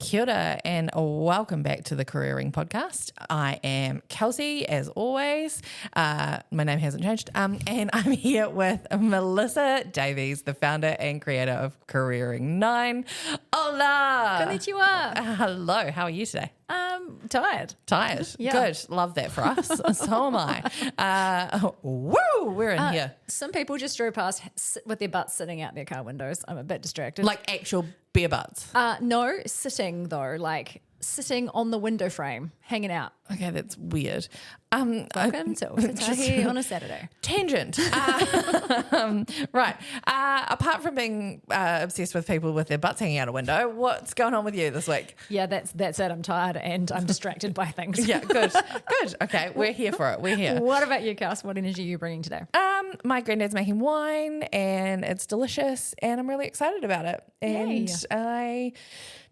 Kia ora and welcome back to the Careering Podcast. I am Kelsey, as always. My name hasn't changed. And I'm here with Melissa Davies, the founder and creator of Careering 9. Hola! Konnichiwa! Hello, how are you today? Tired. Tired? Yeah. Good. Love that for us. So am I. Woo! We're in here. Some people just drove past with their butts sitting out their car windows. I'm a bit distracted. Like actual beer butts. No, sitting though, like sitting on the window frame, hanging out. Okay, that's weird. Welcome to Ofatahi on a Saturday. Tangent. Right. Apart from being obsessed with people with their butts hanging out a window, what's going on with you this week? Yeah, that's it. I'm tired and I'm distracted by things. Yeah, good. Good. Okay, we're here for it. We're here. What about you, Cass? What energy are you bringing today? My granddad's making wine and it's delicious and I'm really excited about it. And Yay. I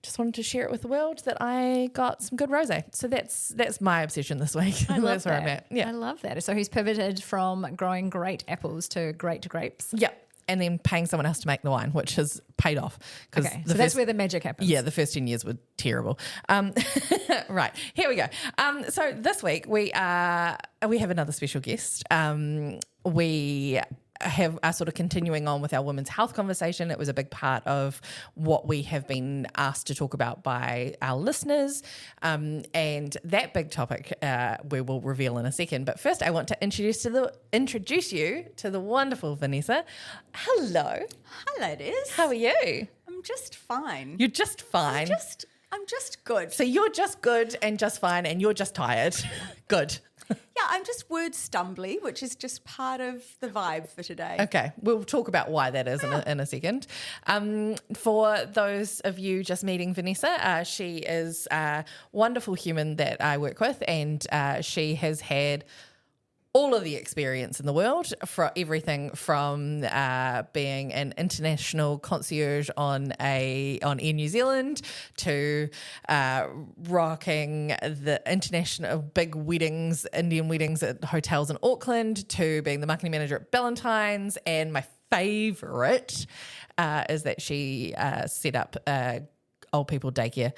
just wanted to share it with the world that I got some good rosé. So that's my obsession this week. I love That's where that. I'm at. Yeah. I love that. So he's pivoted from growing great apples to great grapes. Yeah. And then paying someone else to make the wine, which has paid off. Okay, so that's where the magic happens. Yeah, the first 10 years were terrible. Right, here we go. So this week we have another special guest. We are sort of continuing on with our women's health conversation. It was a big part of what we have been asked to talk about by our listeners. And that big topic we will reveal in a second. But first I want to introduce you to the wonderful Vanessa. Hello. Hi, ladies. How are you? I'm just fine. You're just fine. I'm just good. So you're just good and just fine and you're just tired. Good. Yeah, I'm just word stumbly, which is just part of the vibe for today. Okay, we'll talk about why that is in a second. For those of you just meeting Vanessa, she is a wonderful human that I work with, and she has had all of the experience in the world, for everything from being an international concierge on Air New Zealand to rocking the international big weddings, Indian weddings at hotels in Auckland, to being the marketing manager at Ballantyne's. And my favourite is that she set up old people daycare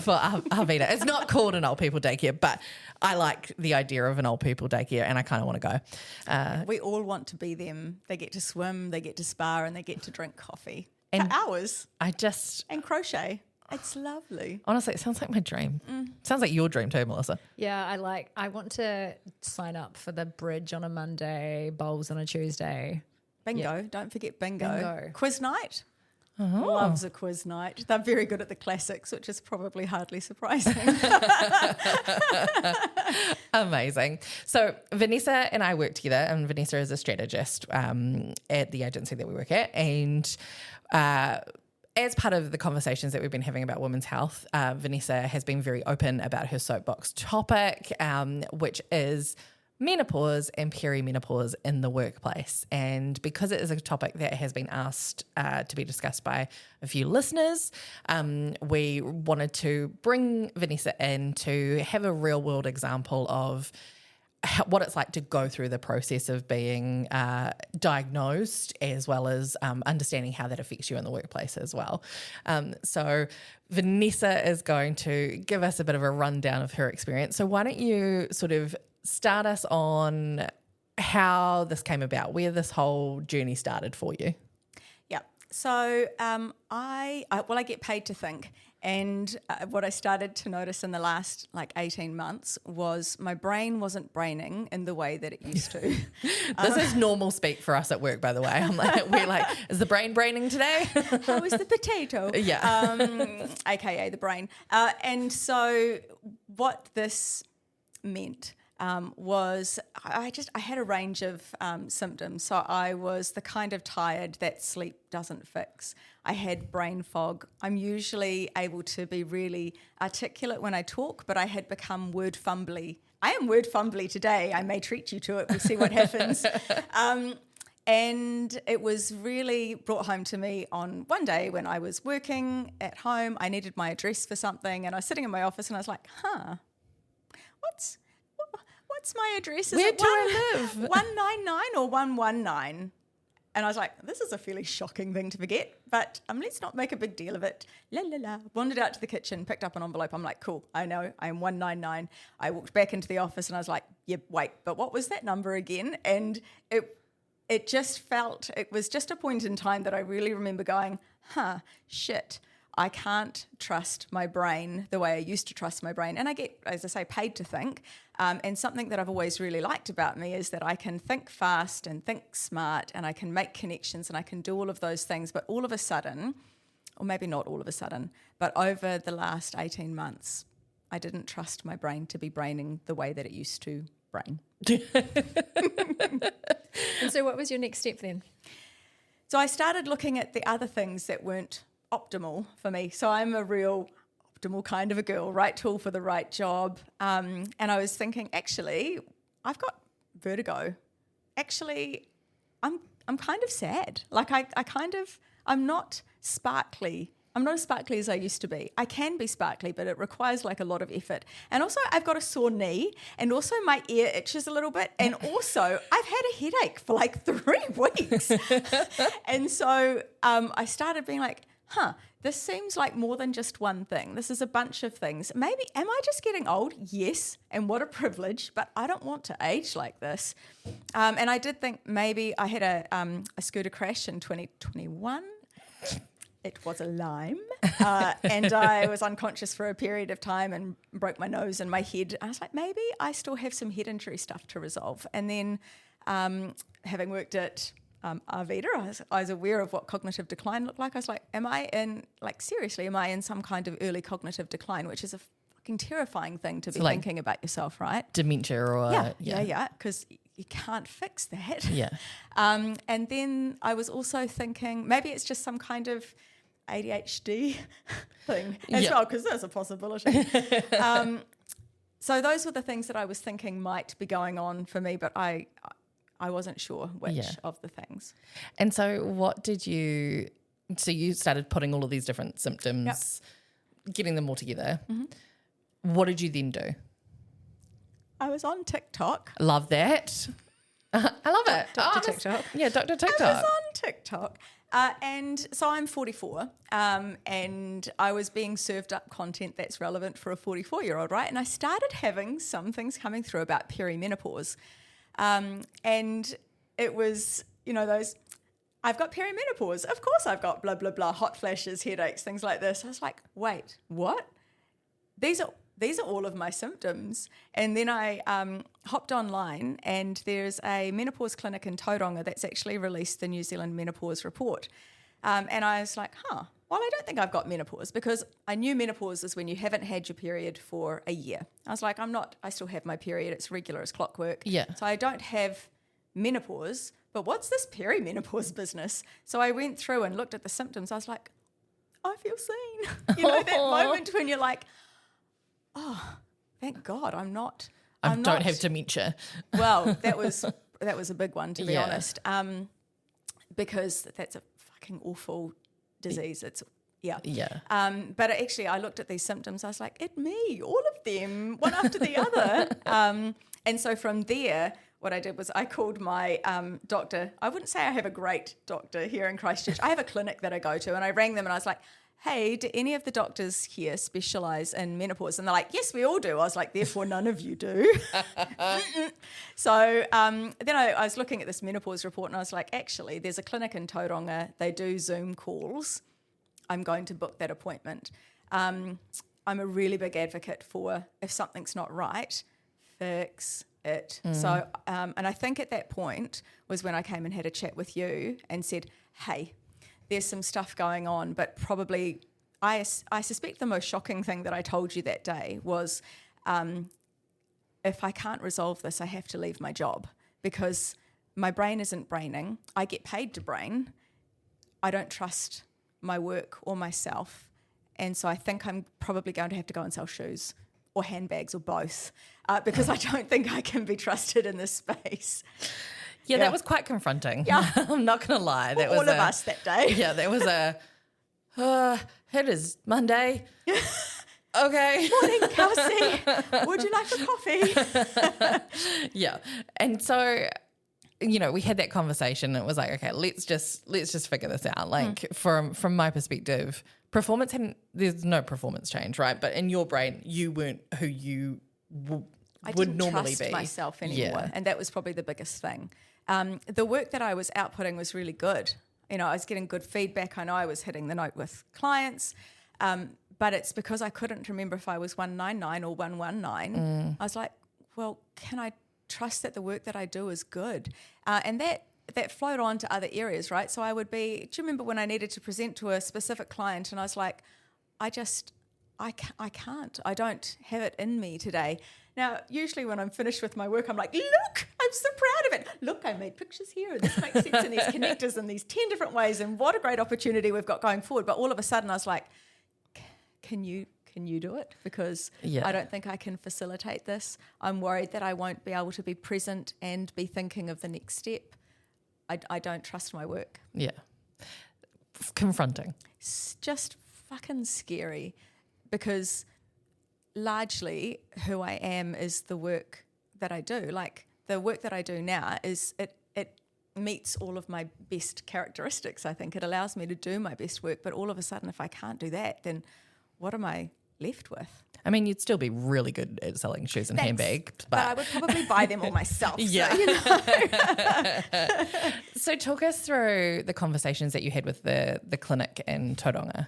for Arvida. It's not called an old people daycare, but I like the idea of an old people daycare and I kind of want to go. We all want to be them. They get to swim, they get to spa, and they get to drink coffee And for hours and crochet. It's lovely. Honestly, it sounds like my dream. Sounds like your dream too, Melissa. Yeah, I want to sign up for the bridge on a Monday, bowls on a Tuesday. Bingo. Yeah. Don't forget bingo. Bingo. Quiz night. Loves a quiz night. They're very good at the classics, which is probably hardly surprising. Amazing. So Vanessa and I work together, and Vanessa is a strategist at the agency that we work at. And as part of the conversations that we've been having about women's health, Vanessa has been very open about her soapbox topic, which is menopause and perimenopause in the workplace. And because it is a topic that has been asked to be discussed by a few listeners, we wanted to bring Vanessa in to have a real world example of what it's like to go through the process of being diagnosed, as well as understanding how that affects you in the workplace as well. So Vanessa is going to give us a bit of a rundown of her experience. So why don't you sort of start us on how this came about, where this whole journey started for you? Yeah. So I get paid to think. And what I started to notice in the last 18 months was my brain wasn't braining in the way that it used to. This is normal speak for us at work, by the way. We're like, is the brain braining today? How is the potato? Yeah. AKA the brain. And so what this meant was I had a range of symptoms. So I was the kind of tired that sleep doesn't fix. I had brain fog. I'm usually able to be really articulate when I talk, but I had become word fumbly. I am word fumbly today. I may treat you to it. We'll see what happens. And it was really brought home to me on one day when I was working at home. I needed my address for something, and I was sitting in my office, and I was like, what's my address? Is Where it do I live? 199 or 119? And I was like, this is a fairly shocking thing to forget, but let's not make a big deal of it. La, la, la. Wandered out to the kitchen, picked up an envelope. I'm like, cool, I know, I am 199. I walked back into the office and I was like, yeah, wait, but what was that number again? And it just felt, it was just a point in time that I really remember going, shit, I can't trust my brain the way I used to trust my brain. And I get, as I say, paid to think. And something that I've always really liked about me is that I can think fast and think smart and I can make connections and I can do all of those things. But all of a sudden, or maybe not all of a sudden, but over the last 18 months, I didn't trust my brain to be braining the way that it used to brain. And so what was your next step then? So I started looking at the other things that weren't optimal for me. So I'm a real optimal kind of a girl, right tool for the right job. And I was thinking, actually, I've got vertigo. Actually, I'm kind of sad. Like I'm not sparkly. I'm not as sparkly as I used to be. I can be sparkly, but it requires like a lot of effort. And also I've got a sore knee and also my ear itches a little bit. And also I've had a headache for like 3 weeks. And so I started being like, this seems like more than just one thing. This is a bunch of things. Maybe, am I just getting old? Yes, and what a privilege, but I don't want to age like this. And I did think maybe I had a scooter crash in 2021. It was a Lime, and I was unconscious for a period of time and broke my nose and my head. I was like, maybe I still have some head injury stuff to resolve. And then having worked at Arvida, I was aware of what cognitive decline looked like. I was like, am I in some kind of early cognitive decline, which is a fucking terrifying thing to be thinking about yourself, right? Dementia or... Yeah, because you can't fix that. Yeah. And then I was also thinking, maybe it's just some kind of ADHD thing as well, because there's a possibility. So those were the things that I was thinking might be going on for me, but I wasn't sure which of the things. And so what did you... So you started putting all of these different symptoms, getting them all together. Mm-hmm. What did you then do? I was on TikTok. Love that. I love it. Dr. TikTok. Yeah, Dr. TikTok. I was on TikTok. And so I'm 44, and I was being served up content that's relevant for a 44-year-old, right? And I started having some things coming through about perimenopause. And it was, those, I've got perimenopause. Of course I've got blah, blah, blah, hot flashes, headaches, things like this. I was like, wait, what? These are all of my symptoms. And then I hopped online, and there's a menopause clinic in Tauranga that's actually released the New Zealand Menopause Report. And I was like, well, I don't think I've got menopause, because I knew menopause is when you haven't had your period for a year. I was like, I still have my period. It's regular as clockwork. Yeah. So I don't have menopause, but what's this perimenopause business? So I went through and looked at the symptoms. I was like, I feel seen. That moment when you're like, oh, thank God I don't have dementia. Well, that was a big one, to be honest, because that's a fucking awful disease. It's but actually I looked at these symptoms. I was like, me, all of them, one after the other. And so from there, what I did was I called my doctor. I wouldn't say I have a great doctor here in Christchurch. I have a clinic that I go to, and I rang them and I was like, hey, do any of the doctors here specialise in menopause? And they're like, yes, we all do. I was like, therefore none of you do. So then I was looking at this menopause report, and I was like, actually, there's a clinic in Tauranga. They do Zoom calls. I'm going to book that appointment. I'm a really big advocate for, if something's not right, fix it. So, and I think at that point was when I came and had a chat with you and said, hey, there's some stuff going on, but probably I suspect the most shocking thing that I told you that day was, if I can't resolve this, I have to leave my job, because my brain isn't braining. I get paid to brain. I don't trust my work or myself. And so I think I'm probably going to have to go and sell shoes or handbags or both, because I don't think I can be trusted in this space. Yeah, that was quite confronting. Yeah. I'm not going to lie. That was all of us that day. Yeah, that was it is Monday. Okay. Morning, Kelsey. Would you like a coffee? Yeah. And so we had that conversation and it was like, okay, let's just figure this out. Like from my perspective, there's no performance change, right? But in your brain, you weren't who you would normally trust be. myself anymore, and that was probably the biggest thing. The work that I was outputting was really good. I was getting good feedback. I know I was hitting the note with clients, but it's because I couldn't remember if I was 199 or 119. I was like, well, can I trust that the work that I do is good? And that flowed on to other areas, right? So I would do you remember when I needed to present to a specific client and I was like, I can't. I don't have it in me today. Now, usually when I'm finished with my work, I'm like, look, I'm so proud of it. Look, I made pictures here and this makes sense and these connectors in these 10 different ways and what a great opportunity we've got going forward. But all of a sudden I was like, can you do it? Because I don't think I can facilitate this. I'm worried that I won't be able to be present and be thinking of the next step. I don't trust my work. Yeah. Confronting. It's just fucking scary because largely who I am is the work that I do. Like the work that I do now is it meets all of my best characteristics. I think it allows me to do my best work, but all of a sudden if I can't do that, then what am I left with? I mean, you'd still be really good at selling shoes and handbags, but I would probably buy them all myself. Yeah. So, So talk us through the conversations that you had with the clinic in Tauranga.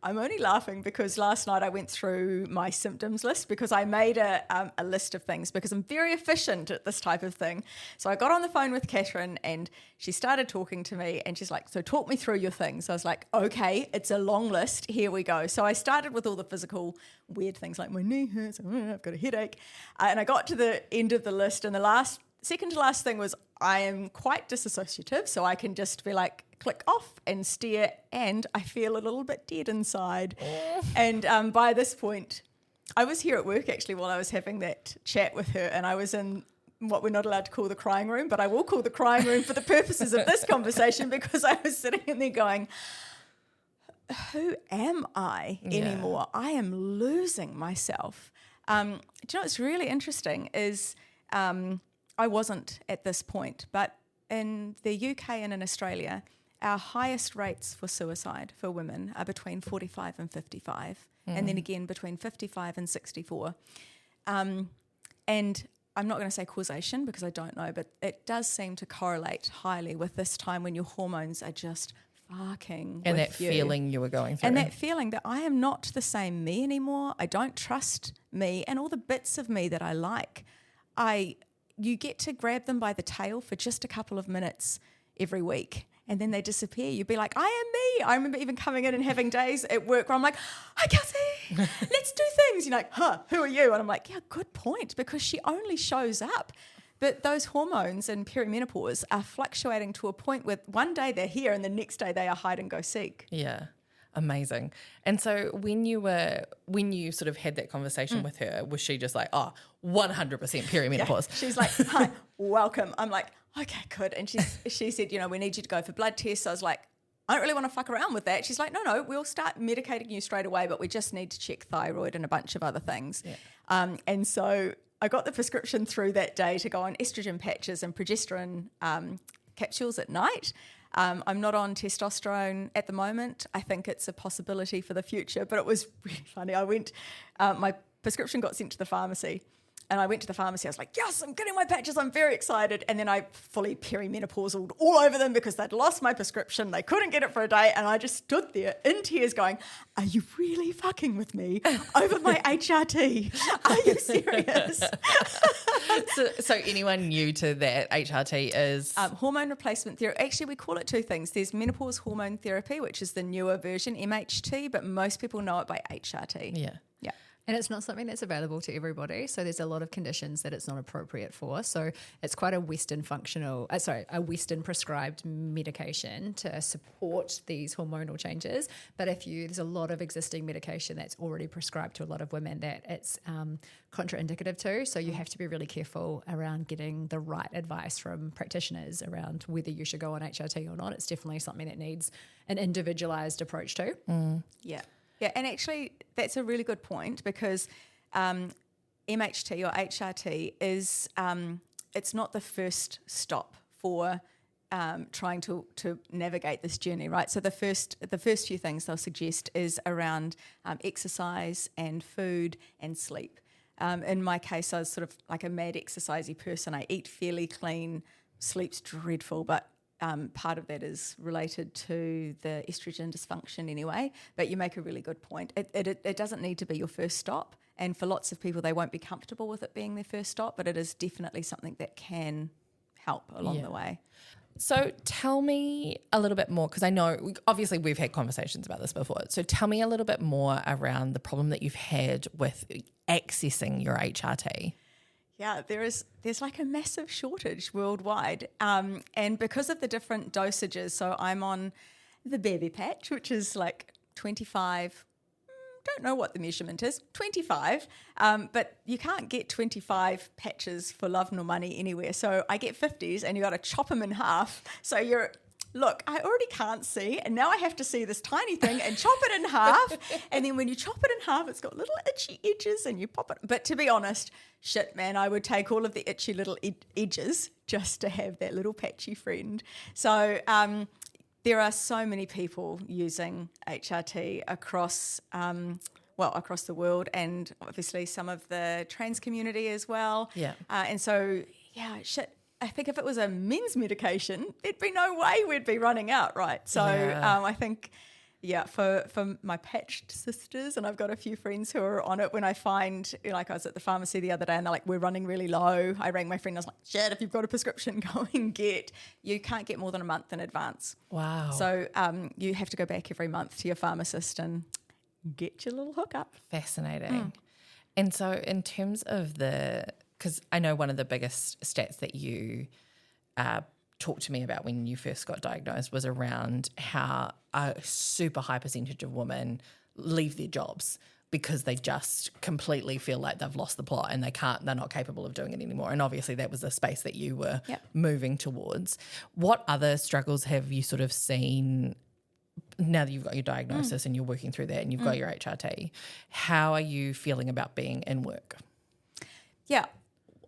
I'm only laughing because last night I went through my symptoms list because I made a list of things because I'm very efficient at this type of thing. So I got on the phone with Catherine and she started talking to me and she's like, so talk me through your things. So I was like, okay, it's a long list. Here we go. So I started with all the physical weird things like my knee hurts, I've got a headache. And I got to the end of the list and the second to last thing was I am quite disassociative, so I can just be like, click off and stare, and I feel a little bit dead inside. And by this point, I was here at work actually while I was having that chat with her, and I was in what we're not allowed to call the crying room, but I will call the crying room for the purposes of this conversation because I was sitting in there going, who am I anymore? I am losing myself. Do you know what's really interesting is I wasn't at this point, but in the UK and in Australia, our highest rates for suicide for women are between 45 and 55, and then again between 55 and 64. And I'm not going to say causation because I don't know, but it does seem to correlate highly with this time when your hormones are just fucking and with that you. feeling you were going through. And that feeling that I am not the same me anymore. I don't trust me and all the bits of me that I like. You get to grab them by the tail for just a couple of minutes every week and then they disappear. You'd be like, I am me. I remember even coming in and having days at work where I'm like, hi Kelsey, let's do things. You're like, who are you? And I'm like, yeah, good point, because she only shows up. But those hormones in perimenopause are fluctuating to a point where one day they're here and the next day they are hide and go seek. Yeah. Amazing. And so when you sort of had that conversation with her, was she just like, 100% perimenopause? Yeah. She's like, hi, welcome. I'm like, okay, good. And she said, we need you to go for blood tests. I was like, I don't really want to fuck around with that. She's like, no, we'll start medicating you straight away, but we just need to check thyroid and a bunch of other things. Yeah. And so I got the prescription through that day to go on estrogen patches and progesterone capsules at night. I'm not on testosterone at the moment. I think it's a possibility for the future, but it was really funny. My prescription got sent to the pharmacy and I went to the pharmacy. I was like, yes, I'm getting my patches. I'm very excited. And then I fully perimenopausal all over them because they'd lost my prescription. They couldn't get it for a day. And I just stood there in tears going, are you really fucking with me over my HRT? Are you serious? So anyone new to that, HRT is? Hormone replacement therapy. Actually, we call it two things. There's menopause hormone therapy, which is the newer version, MHT, but most people know it by HRT. Yeah. Yeah. And it's not something that's available to everybody. So there's a lot of conditions that it's not appropriate for. So it's quite a Western prescribed medication to support these hormonal changes. But there's a lot of existing medication that's already prescribed to a lot of women that it's contraindicative to. So you have to be really careful around getting the right advice from practitioners around whether you should go on HRT or not. It's definitely something that needs an individualized approach to. Yeah. Yeah, and actually that's a really good point because MHT or HRT is it's not the first stop for trying to navigate this journey, right? So the first few things they'll suggest is around exercise and food and sleep. In my case, I was sort of like a mad exercisey person. I eat fairly clean, sleep's dreadful, but part of that is related to the estrogen dysfunction anyway. But you make a really good point. It doesn't need to be your first stop. And for lots of people, they won't be comfortable with it being their first stop, but it is definitely something that can help along the way. So tell me a little bit more, because I know obviously we've had conversations about this before. So tell me a little bit more around the problem that you've had with accessing your HRT. Yeah, there's like a massive shortage worldwide. And because of the different dosages, so I'm on the baby patch, which is like 25, don't know what the measurement is, 25, but you can't get 25 patches for love nor money anywhere. So I get 50s and you got to chop them in half. So look, I already can't see, and now I have to see this tiny thing and chop it in half. And then when you chop it in half, it's got little itchy edges and you pop it. But to be honest, shit, man, I would take all of the itchy little edges just to have that little patchy friend. So there are so many people using HRT across the world, and obviously some of the trans community as well. Yeah. And so, I think if it was a men's medication, there'd be no way we'd be running out, right? So I think, for my patched sisters, and I've got a few friends who are on it, when I find, like I was at the pharmacy the other day and they're like, we're running really low. I rang my friend, I was like, shit, if you've got a prescription, go and get. You can't get more than a month in advance. Wow. So you have to go back every month to your pharmacist and get your little hookup. Fascinating. And so in terms of because I know one of the biggest stats that you talked to me about when you first got diagnosed was around how a super high percentage of women leave their jobs because they just completely feel like they've lost the plot and they're not capable of doing it anymore. And obviously that was the space that you were moving towards. What other struggles have you sort of seen now that you've got your diagnosis and you're working through that and you've got your HRT? How are you feeling about being in work? Yeah,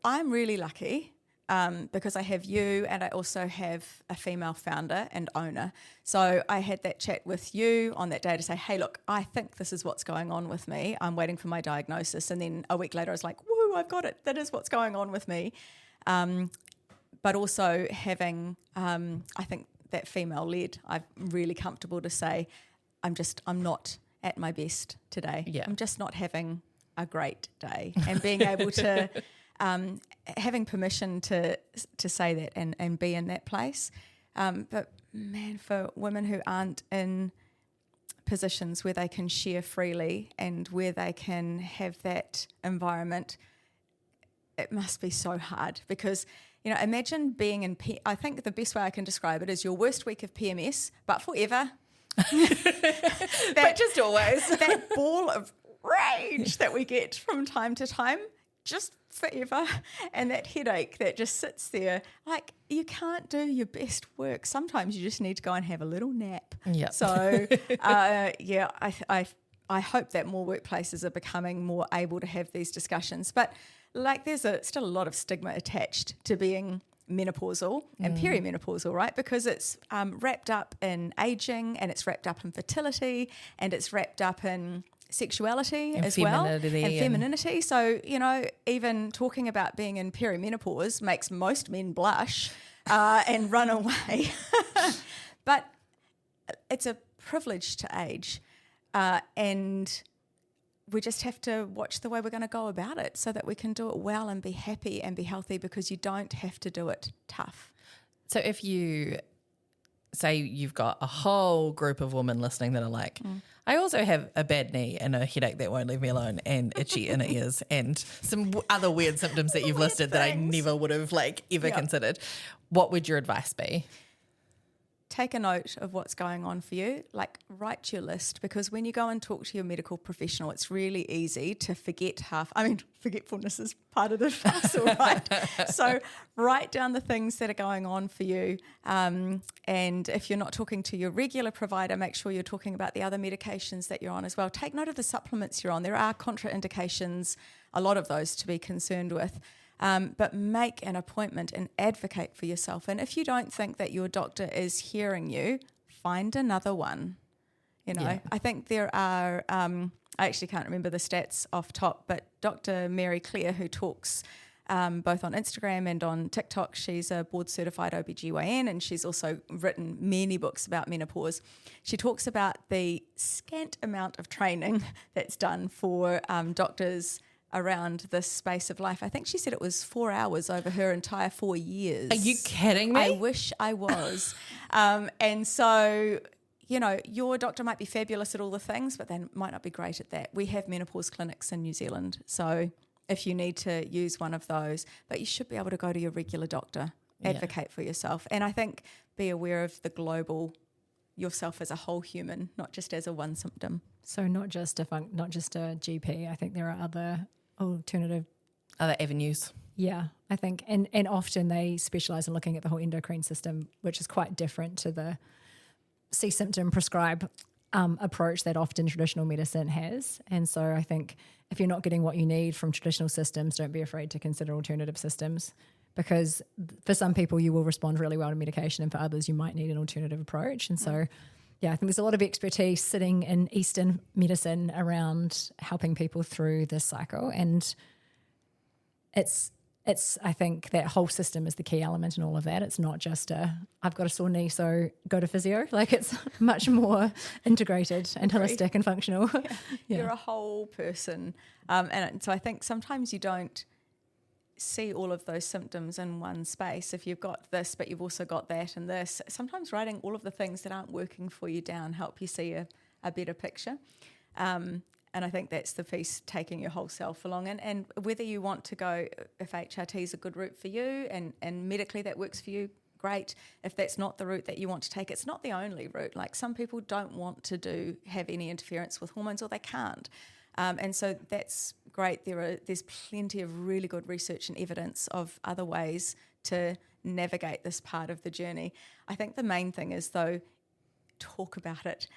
I'm really lucky because I have you and I also have a female founder and owner. So I had that chat with you on that day to say, hey, look, I think this is what's going on with me. I'm waiting for my diagnosis. And then a week later I was like, woo, I've got it. That is what's going on with me. But also having, I think, that female led, I'm really comfortable to say, I'm not at my best today. Yeah. I'm just not having a great day. And being able to, having permission to say that and be in that place. But man, for women who aren't in positions where they can share freely and where they can have that environment, it must be so hard because, imagine being in, I think the best way I can describe it is your worst week of PMS, but forever. But just always. That ball of rage that we get from time to time, just forever. And that headache that just sits there, like you can't do your best work. Sometimes you just need to go and have a little nap. Yep. So, I hope that more workplaces are becoming more able to have these discussions. But like there's still a lot of stigma attached to being menopausal and perimenopausal, right? Because it's wrapped up in aging and it's wrapped up in fertility and it's wrapped up in sexuality and as well and femininity. So, even talking about being in perimenopause makes most men blush and run away. But it's a privilege to age and we just have to watch the way we're going to go about it so that we can do it well and be happy and be healthy because you don't have to do it tough. So if you say you've got a whole group of women listening that are like, I also have a bad knee and a headache that won't leave me alone and itchy inner ears and some other weird symptoms that you've listed that I never would have ever considered. What would your advice be? Take a note of what's going on for you, write your list, because when you go and talk to your medical professional, it's really easy to forget forgetfulness is part of the puzzle, right? So write down the things that are going on for you. And if you're not talking to your regular provider, make sure you're talking about the other medications that you're on as well. Take note of the supplements you're on. There are contraindications, a lot of those to be concerned with. but make an appointment and advocate for yourself. And if you don't think that your doctor is hearing you, find another one. You know, I think there are, I actually can't remember the stats off top, but Dr. Mary Claire, who talks both on Instagram and on TikTok, she's a board certified OBGYN, and she's also written many books about menopause. She talks about the scant amount of training that's done for doctors around this space of life. I think she said it was 4 hours over her entire 4 years. Are you kidding me? I wish I was. And so, you know, your doctor might be fabulous at all the things, but they might not be great at that. We have menopause clinics in New Zealand, so if you need to use one of those, but you should be able to go to your regular doctor, advocate for yourself. And I think be aware of the global yourself as a whole human, not just as a one symptom. So not just a GP. I think there are other other avenues. Yeah, I think, and often they specialise in looking at the whole endocrine system, which is quite different to the see symptom prescribe approach that often traditional medicine has. And so I think if you're not getting what you need from traditional systems, don't be afraid to consider alternative systems, because for some people you will respond really well to medication, and for others you might need an alternative approach. And so, yeah, I think there's a lot of expertise sitting in Eastern medicine around helping people through this cycle. And it's I think that whole system is the key element in all of that. It's not just I've got a sore knee, so go to physio. Like, it's much more integrated and holistic and functional. Yeah. You're a whole person. And so I think sometimes you don't see all of those symptoms in one space. If you've got this, but you've also got that and this, sometimes writing all of the things that aren't working for you down help you see a better picture. And I think that's the piece, taking your whole self along. And whether you want to go, if HRT is a good route for you and medically that works for you, great. If that's not the route that you want to take, it's not the only route. Like, some people don't want to have any interference with hormones, or they can't. And so that's great. There's plenty of really good research and evidence of other ways to navigate this part of the journey. I think the main thing is, though, talk about it.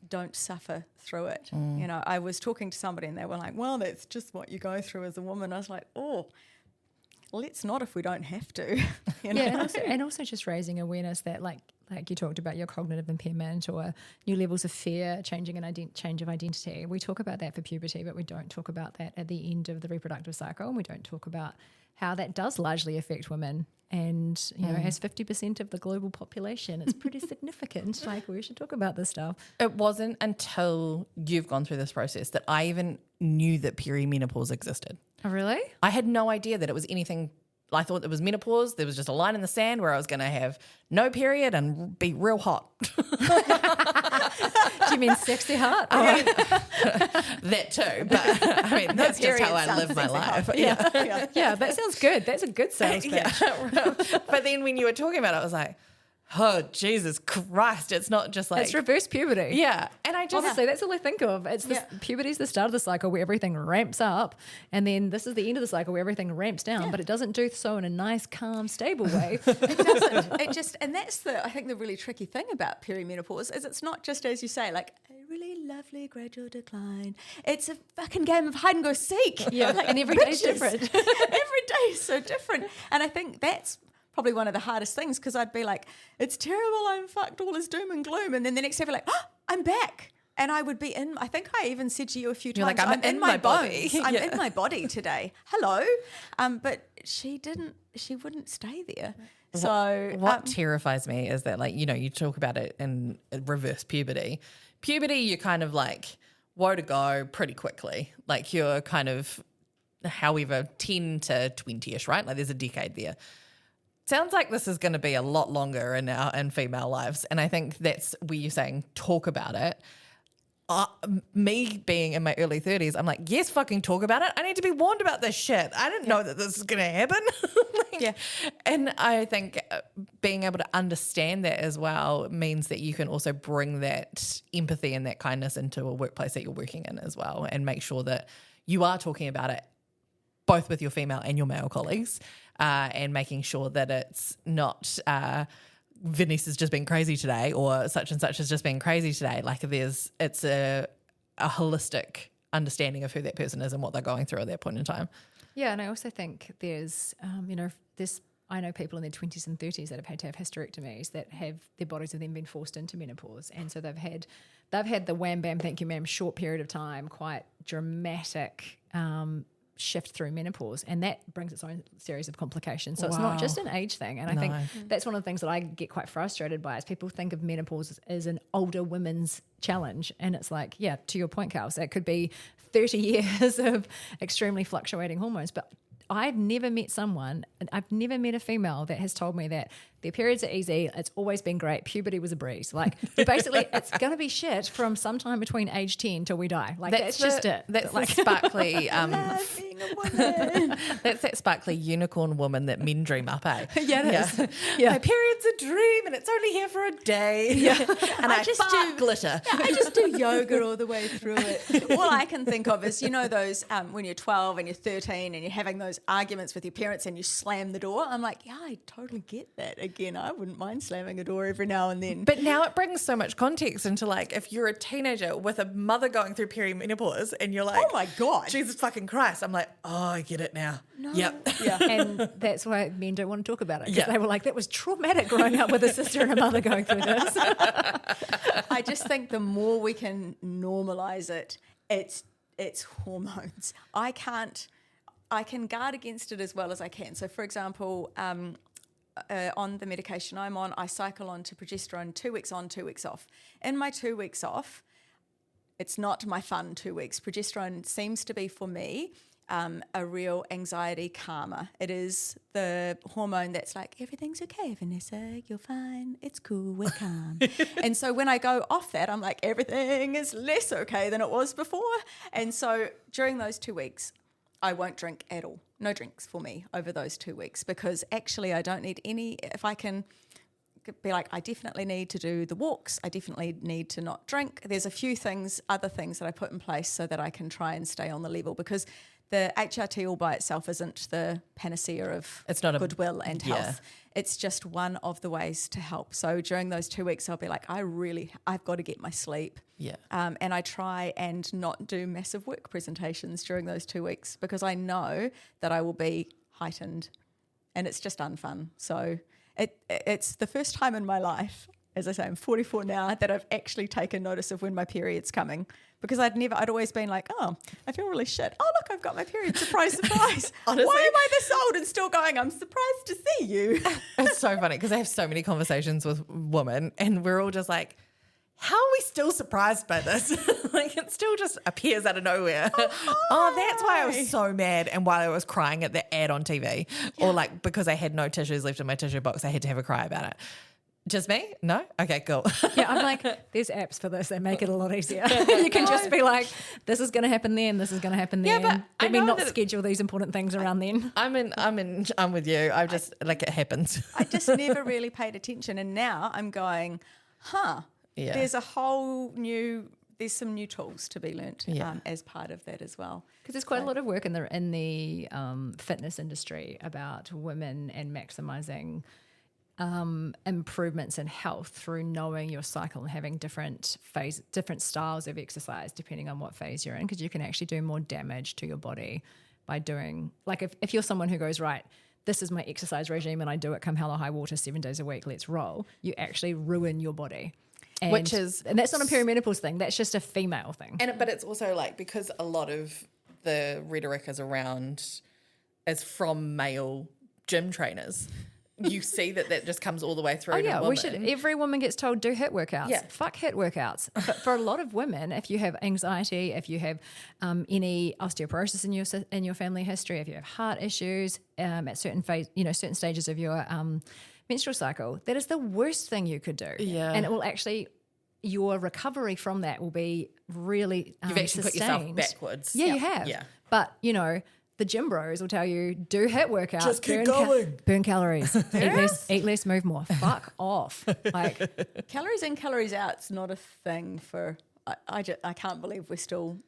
Don't suffer through it. You know, I was talking to somebody and they were like, well, that's just what you go through as a woman. I was like, oh, let's not if we don't have to. You know? Yeah, and also just raising awareness that, like you talked about your cognitive impairment or new levels of fear, change of identity. We talk about that for puberty, but we don't talk about that at the end of the reproductive cycle, and we don't talk about how that does largely affect women. And, you know, as 50% of the global population, it's pretty significant. Like, we should talk about this stuff. It wasn't until you've gone through this process that I even knew that perimenopause existed. Oh, really? I had no idea that it was anything. I thought it was menopause. There was just a line in the sand where I was going to have no period and be real hot. Do you mean sexy hot? That too. But I mean, that's just how I live my life. Yeah, that sounds good. That's a good sales pitch. But then when you were talking about it, I was like, oh, Jesus Christ. It's not just like... It's reverse puberty. Yeah. And I just... Honestly, that's all I think of. It's puberty's the start of the cycle where everything ramps up, and then this is the end of the cycle where everything ramps down, but it doesn't do so in a nice, calm, stable way. It doesn't. It just... And that's I think the really tricky thing about perimenopause is it's not just, as you say, like a really lovely gradual decline. It's a fucking game of hide and go seek. Yeah, like, and every day's different. Every day is so different. And I think that's probably one of the hardest things, because I'd be like, it's terrible, I'm fucked, all is doom and gloom. And then the next day I'd be like, oh, I'm back. And I would be I think I even said to you a few times, like, I'm in my body. I'm in my body today. Hello. But she wouldn't stay there. So what terrifies me is that, like, you know, you talk about it in reverse puberty. Puberty, you're kind of like, woe to go pretty quickly. Like, you're kind of, however, 10 to 20-ish, right? Like, there's a decade there. Sounds like this is going to be a lot longer in female lives. And I think that's where you're saying talk about it. Me being in my early 30s, I'm like, yes, fucking talk about it. I need to be warned about this shit. I didn't know that this is going to happen. And I think being able to understand that as well means that you can also bring that empathy and that kindness into a workplace that you're working in as well, and make sure that you are talking about it both with your female and your male colleagues, and making sure that it's not Vanessa's just been crazy today, or such and such has just been crazy today. Like, it's a holistic understanding of who that person is and what they're going through at that point in time. Yeah, and I also think there's, I know people in their 20s and 30s that have had to have hysterectomies that have their bodies have then been forced into menopause, and so they've had the wham bam thank you ma'am short period of time, quite dramatic shift through menopause, and that brings its own series of complications. So it's not just an age thing, and I think that's one of the things that I get quite frustrated by is people think of menopause as an older women's challenge, and it's like, yeah, to your point, Carl, so it could be 30 years of extremely fluctuating hormones, but I've never met a female that has told me that their periods are easy, it's always been great, puberty was a breeze. Like, basically, it's going to be shit from sometime between age 10 till we die. Like, that's just it. That's like, the sparkly... being a woman. That's that sparkly unicorn woman that men dream up, eh? Yeah, it is. Yeah. My period's a dream and it's only here for a day. Yeah. And I just do glitter. Yeah, I just do yoga all the way through it. All I can think of is, those when you're 12 and you're 13 and you're having those arguments with your parents and you slam the door. I'm like, yeah, I totally get that. Again, I wouldn't mind slamming a door every now and then. But now it brings so much context into, like, if you're a teenager with a mother going through perimenopause and you're like, oh my God, Jesus fucking Christ. I'm like, oh, I get it now. No. Yep. Yeah. And that's why men don't want to talk about it, because they were like, that was traumatic growing up with a sister and a mother going through this. I just think the more we can normalize it, it's hormones. I can guard against it as well as I can. So, for example, on the medication I'm on, I cycle on to progesterone 2 weeks on, 2 weeks off. In my 2 weeks off, it's not my fun 2 weeks. Progesterone seems to be, for me, a real anxiety calmer. It is the hormone that's like, everything's okay, Vanessa, you're fine, it's cool, we're calm. And so when I go off that, I'm like, everything is less okay than it was before. And so during those 2 weeks, I won't drink at all. No drinks for me over those 2 weeks, because actually I don't need any. If I can be like, I definitely need to do the walks, I definitely need to not drink. There's a few other things that I put in place so that I can try and stay on the level, because the HRT all by itself isn't the panacea of goodwill and health. It's just one of the ways to help. So during those 2 weeks, I'll be like, I've got to get my sleep. Yeah. And I try and not do massive work presentations during those 2 weeks, because I know that I will be heightened, and it's just unfun. So it's the first time in my life, as I say, I'm 44 now, that I've actually taken notice of when my period's coming. Because I'd always been like, oh, I feel really shit. Oh, look, I've got my period. Surprise, surprise. Honestly, why am I this old and still going, I'm surprised to see you? It's so funny because I have so many conversations with women and we're all just like, how are we still surprised by this? Like, it still just appears out of nowhere. Oh, that's why I was so mad and why I was crying at the ad on TV. Or like, because I had no tissues left in my tissue box, I had to have a cry about it. Just me? No? Okay, cool. Yeah, I'm like, there's apps for this that make it a lot easier. You can just be like, this is going to happen then, this is going to happen then. Yeah, but let me not schedule these important things around then. I'm with you. I just, like, it happens. I just never really paid attention. And now I'm going, there's there's some new tools to be learnt as part of that as well. Because there's quite a lot of work in the fitness industry about women and maximising improvements in health through knowing your cycle and having different styles of exercise depending on what phase you're in, because you can actually do more damage to your body by doing, like, if you're someone who goes, right, this is my exercise regime and I do it come hell or high water 7 days a week, let's roll, you actually ruin your body. And that's not a perimenopause thing, that's just a female thing. But it's also like, because a lot of the rhetoric is from male gym trainers, you see that just comes all the way through. Oh yeah, every woman gets told do HIIT workouts. Yeah. Fuck HIIT workouts. But for a lot of women, if you have anxiety, if you have any osteoporosis in your family history, if you have heart issues at certain stages of your menstrual cycle, that is the worst thing you could do. Yeah, and it will actually, your recovery from that will be really you've actually sustained. Put yourself backwards. Yeah, you have. Yeah, but the gym bros will tell you, do HIIT workouts. Just keep going. Burn calories. Eat less, move more. Fuck off. Like, calories in, calories out is not a thing for. I can't believe we're still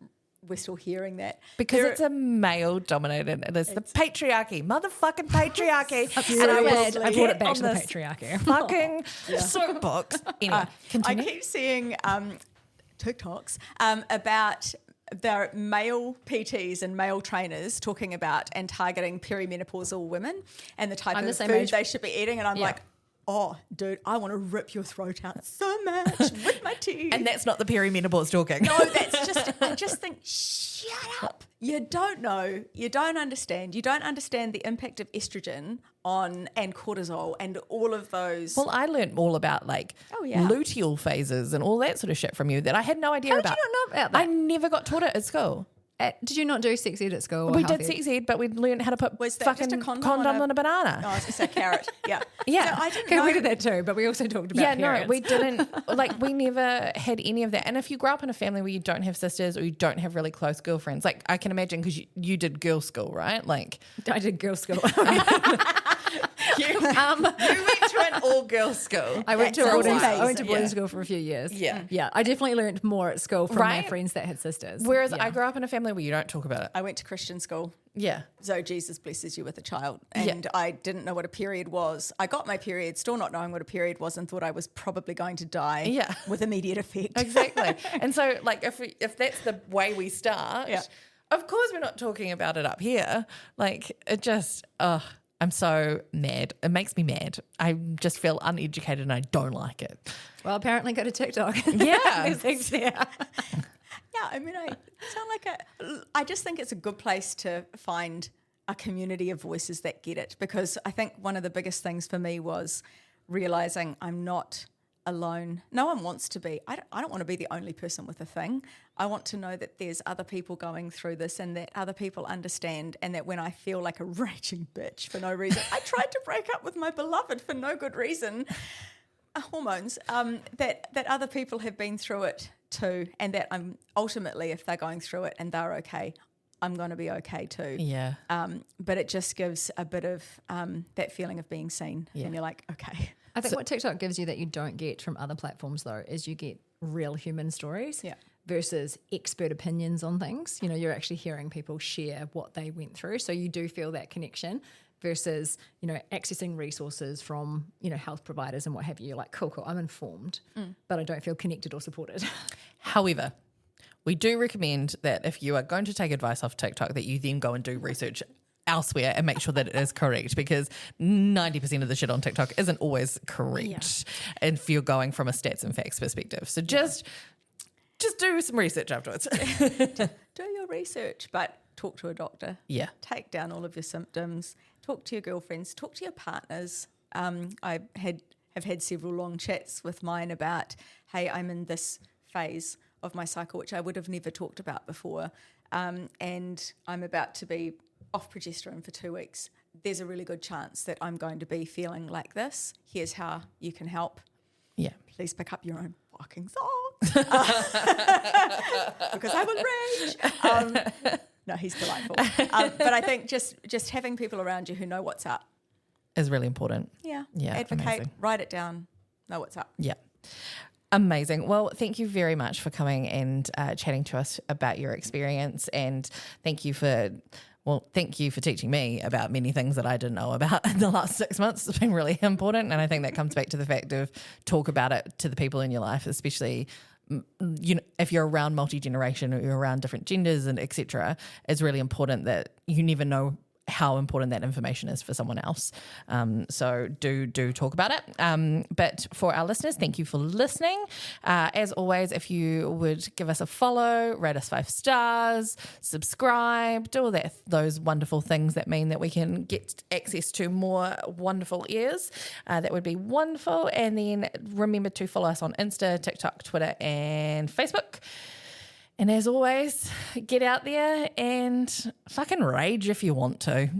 hearing that, because it's a male dominated. It's the patriarchy, motherfucking patriarchy. And I brought it back to the patriarchy. Fucking soapbox. Anyway, continue. I keep seeing TikToks about there are male PTs and male trainers talking about and targeting perimenopausal women and the type of food they should be eating. And I'm like, oh, dude, I want to rip your throat out so much with my teeth. And that's not the perimenopause talking. No, that's just, I just think, shut up. You don't know. You don't understand. You don't understand the impact of estrogen on and cortisol and all of those. Well, I learned all about luteal phases and all that sort of shit from you that I had no idea about. How did you not know about that? I never got taught it at school. Did you not do sex ed at school? We did sex ed, but we learned how to put fucking condom on a banana. No, I was going to say carrot. Yeah. Yeah. So I didn't know. We did that too, but we also talked about periods. No, we didn't. We never had any of that. And if you grow up in a family where you don't have sisters or you don't have really close girlfriends, like I can imagine because you did girls' school, right? Like I did girls' school. You went to an all-girls school. I went to boarding school for a few years. Yeah. Yeah. I definitely learned more at school from my friends that had sisters. Whereas I grew up in a family where you don't talk about it. I went to Christian school. Yeah. So Jesus blesses you with a child. And I didn't know what a period was. I got my period still not knowing what a period was and thought I was probably going to die with immediate effect. Exactly. And so if that's the way we start, of course we're not talking about it up here. Like it just, I'm so mad. It makes me mad. I just feel uneducated and I don't like it. Well, apparently go to TikTok. Yeah. Yeah, I mean, I just think it's a good place to find a community of voices that get it, because I think one of the biggest things for me was realizing I'm not alone. No one wants to be. I don't want to be the only person with a thing. I want to know that there's other people going through this and that other people understand, and that when I feel like a raging bitch for no reason, I tried to break up with my beloved for no good reason, hormones, that other people have been through it too, and that I'm ultimately, if they're going through it and they're okay, I'm going to be okay too. Yeah. But it just gives a bit of that feeling of being seen, and you're like, okay. I think what TikTok gives you that you don't get from other platforms though is you get real human stories versus expert opinions on things. You know, you're actually hearing people share what they went through, so you do feel that connection. Versus, accessing resources from, health providers and what have you. You're like, cool, I'm informed, but I don't feel connected or supported. However, we do recommend that if you are going to take advice off TikTok, that you then go and do research elsewhere and make sure that it is correct, because 90% of the shit on TikTok isn't always correct if you're going from a stats and facts perspective. So just do some research afterwards. Do your research, but talk to a doctor. Yeah. Take down all of your symptoms. Talk to your girlfriends. Talk to your partners. I have had several long chats with mine about, hey, I'm in this phase of my cycle, which I would have never talked about before, and I'm about to be off progesterone for 2 weeks. There's a really good chance that I'm going to be feeling like this. Here's how you can help. Yeah. Please pick up your own fucking socks. Because I will rage. No, he's delightful. But I think just having people around you who know what's up is really important. Yeah. Advocate, amazing. Write it down, know what's up. Yeah. Amazing. Well, thank you very much for coming and chatting to us about your experience, and thank you for teaching me about many things that I didn't know about in the last 6 months. It's been really important, and I think that comes back to the fact of talk about it to the people in your life, especially if you're around multi-generation or you're around different genders and etc. It's really important that you never know how important that information is for someone else. So do talk about it. But for our listeners, thank you for listening. As always, if you would give us a follow, rate us 5 stars, subscribe, do all those wonderful things that mean that we can get access to more wonderful ears. That would be wonderful. And then remember to follow us on Insta, TikTok, Twitter, and Facebook. And as always, get out there and fucking rage if you want to.